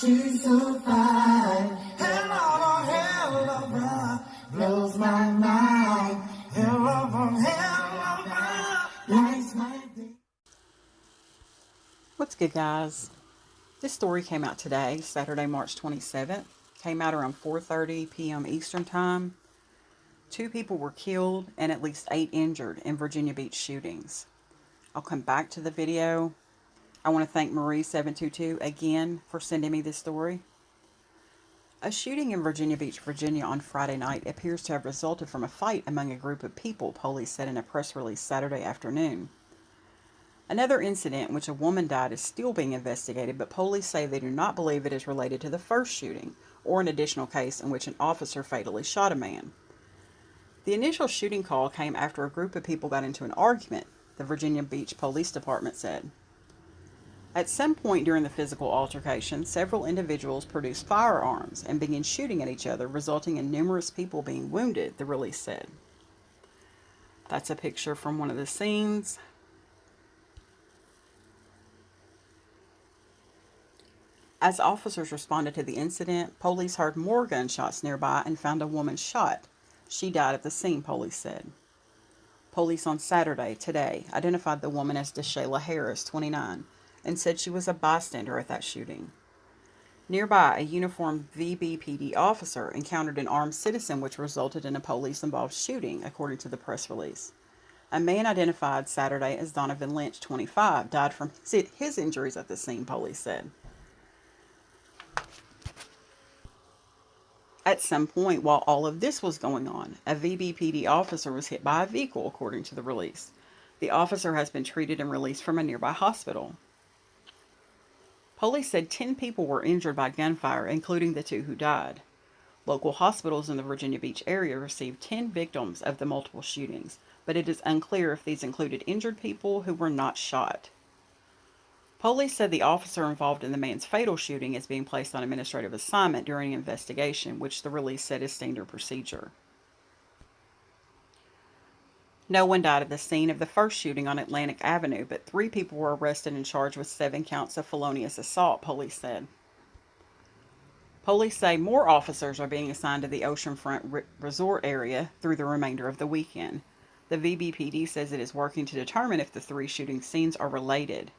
she's so fine. Hell of a ride, blows my mind. Hell of a ride, lights my day. What's good, guys? This story came out today, Saturday, March 27th. Came out around 4:30 p.m. Eastern Time. 2 people were killed and at least 8 injured in Virginia Beach shootings. I'll come back to the video. I want to thank Marie722 again for sending me this story. A shooting in Virginia Beach, Virginia on Friday night appears to have resulted from a fight among a group of people, police said in a press release Saturday afternoon. Another incident in which a woman died is still being investigated, but police say they do not believe it is related to the first shooting or an additional case in which an officer fatally shot a man. The initial shooting call came after a group of people got into an argument, the Virginia Beach Police Department said. At some point during the physical altercation, several individuals produced firearms and began shooting at each other, resulting in numerous people being wounded, the release said. That's a picture from one of the scenes. As officers responded to the incident, police heard more gunshots nearby and found a woman shot. She died at the scene, police said. Police on Saturday, today, identified the woman as Deshayla Harris, 29, and said she was a bystander at that shooting. Nearby, a uniformed VBPD officer encountered an armed citizen, which resulted in a police-involved shooting, according to the press release. A man identified Saturday as Donovan Lynch, 25, died from his injuries at the scene, police said. At some point while all of this was going on, a VBPD officer was hit by a vehicle, according to the release. The officer has been treated and released from a nearby hospital. Police said 10 people were injured by gunfire, including the 2 who died. Local hospitals in the Virginia Beach area received 10 victims of the multiple shootings, but it is unclear if these included injured people who were not shot. Police said the officer involved in the man's fatal shooting is being placed on administrative assignment during an investigation, which the release said is standard procedure. No one died at the scene of the first shooting on Atlantic Avenue, but 3 people were arrested and charged with 7 counts of felonious assault, police said. Police say more officers are being assigned to the oceanfront resort area through the remainder of the weekend. The VBPD says it is working to determine if the 3 shooting scenes are related.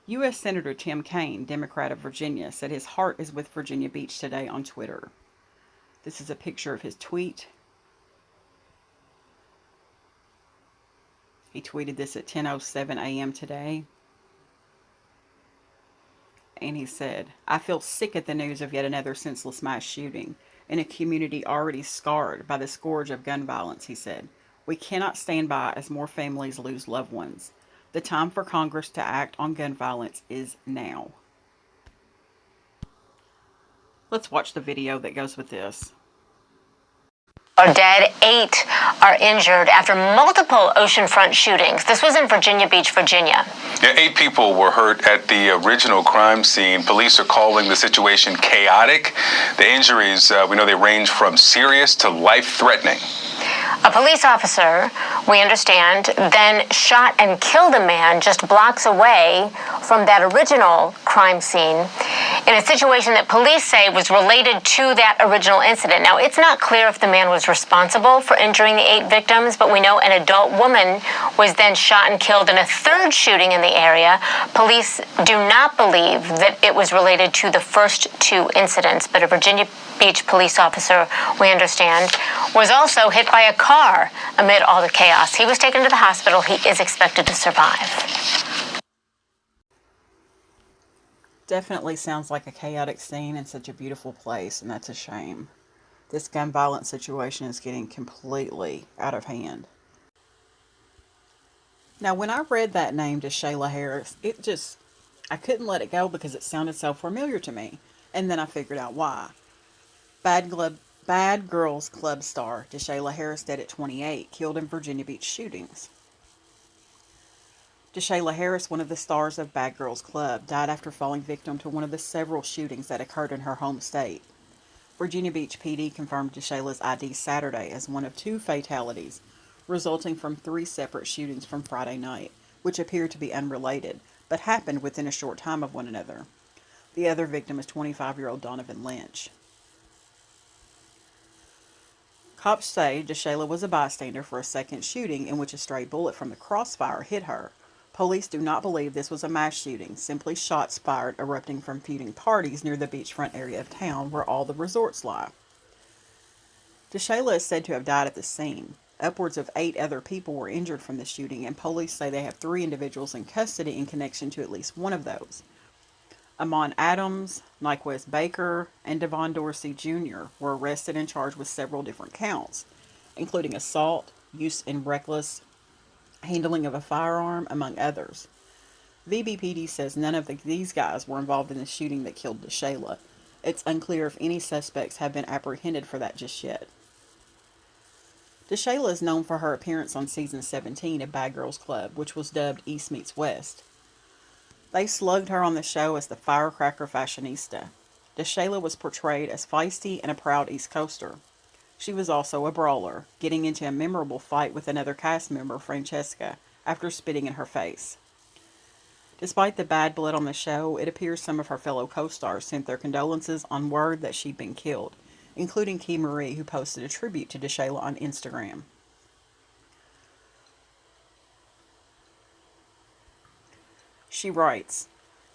U.S. Senator Tim Kaine, Democrat of Virginia, said his heart is with Virginia Beach today on Twitter. This is a picture of his tweet. He tweeted this at 10:07 a.m. today. And he said, "I feel sick at the news of yet another senseless mass shooting in a community already scarred by the scourge of gun violence," he said. "We cannot stand by as more families lose loved ones. The time for Congress to act on gun violence is now." Let's watch the video that goes with this. Are dead, 8 are injured after multiple oceanfront shootings. This was in Virginia Beach, Virginia. Yeah, 8 people were hurt at the original crime scene. Police are calling the situation chaotic. The injuries, we know they range from serious to life-threatening. A police officer, we understand, then shot and killed a man just blocks away from that original crime scene in a situation that police say was related to that original incident. Now, it's not clear if the man was responsible for injuring the 8 victims, but we know an adult woman was then shot and killed in a 3rd shooting in the area. Police do not believe that it was related to the first 2 incidents, but a Virginia Beach police officer, we understand, was also hit by a car amid all the chaos. He was taken to the hospital. He is expected to survive. Definitely sounds like a chaotic scene in such a beautiful place, and that's a shame. This gun violence situation is getting completely out of hand. Now, when I read that name, Deshayla Harris, I couldn't let it go because it sounded so familiar to me. And then I figured out why. Bad Girls Club star Deshayla Harris, dead at 28, killed in Virginia Beach shootings. Deshayla Harris, one of the stars of Bad Girls Club, died after falling victim to one of the several shootings that occurred in her home state. Virginia Beach PD confirmed Deshayla's ID Saturday as one of 2 fatalities, resulting from 3 separate shootings from Friday night, which appeared to be unrelated, but happened within a short time of one another. The other victim is 25-year-old Donovan Lynch. Cops say Deshayla was a bystander for a second shooting in which a stray bullet from the crossfire hit her. Police do not believe this was a mass shooting, simply shots fired erupting from feuding parties near the beachfront area of town where all the resorts lie. Deshayla is said to have died at the scene. Upwards of 8 other people were injured from the shooting, and police say they have 3 individuals in custody in connection to at least one of those. Amon Adams, Nyquez Baker, and Devon Dorsey Jr. were arrested and charged with several different counts, including assault, use in reckless handling of a firearm, among others. VBPD says none of these guys were involved in the shooting that killed Deshayla. It's unclear if any suspects have been apprehended for that just yet. Deshayla is known for her appearance on season 17 of Bad Girls Club, which was dubbed East Meets West. They slugged her on the show as the firecracker fashionista. Deshayla was portrayed as feisty and a proud East Coaster. She was also a brawler, getting into a memorable fight with another cast member, Francesca, after spitting in her face. Despite the bad blood on the show, it appears some of her fellow co-stars sent their condolences on word that she'd been killed, including Key Marie, who posted a tribute to Deshayla on Instagram. She writes,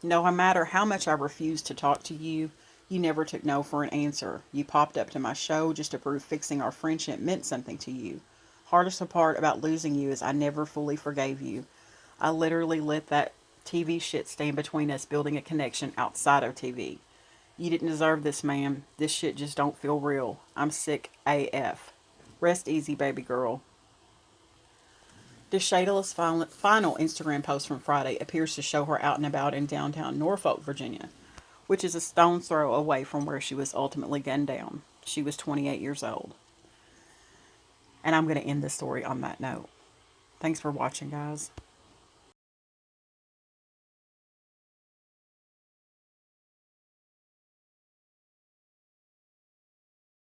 "No matter how much I refused to talk to you, you never took no for an answer. You popped up to my show just to prove fixing our friendship meant something to you. Hardest part about losing you is I never fully forgave you. I literally let that TV shit stand between us building a connection outside of TV. You didn't deserve this, man. This shit just don't feel real. I'm sick AF. Rest easy, baby girl." Deshayla's final Instagram post from Friday appears to show her out and about in downtown Norfolk, Virginia, which is a stone's throw away from where she was ultimately gunned down. She was 28 years old. And I'm going to end the story on that note. Thanks for watching, guys.